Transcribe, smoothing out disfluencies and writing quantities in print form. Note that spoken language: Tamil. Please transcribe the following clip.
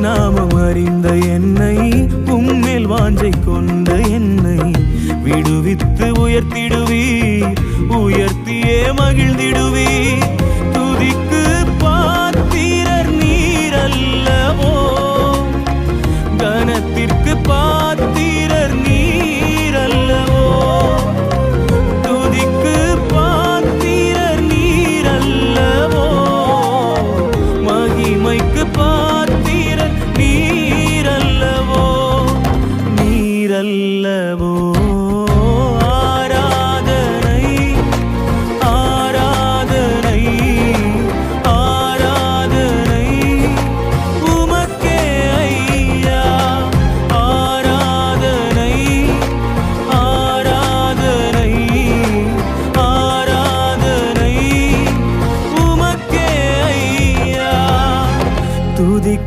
நாமம் அறிந்த என்னை உம்மேல் வாஞ்சை கொண்ட என்னை விடுவித்து உயர்த்திடுவீர், உயர்த்தியே மகிழ்ந்திடு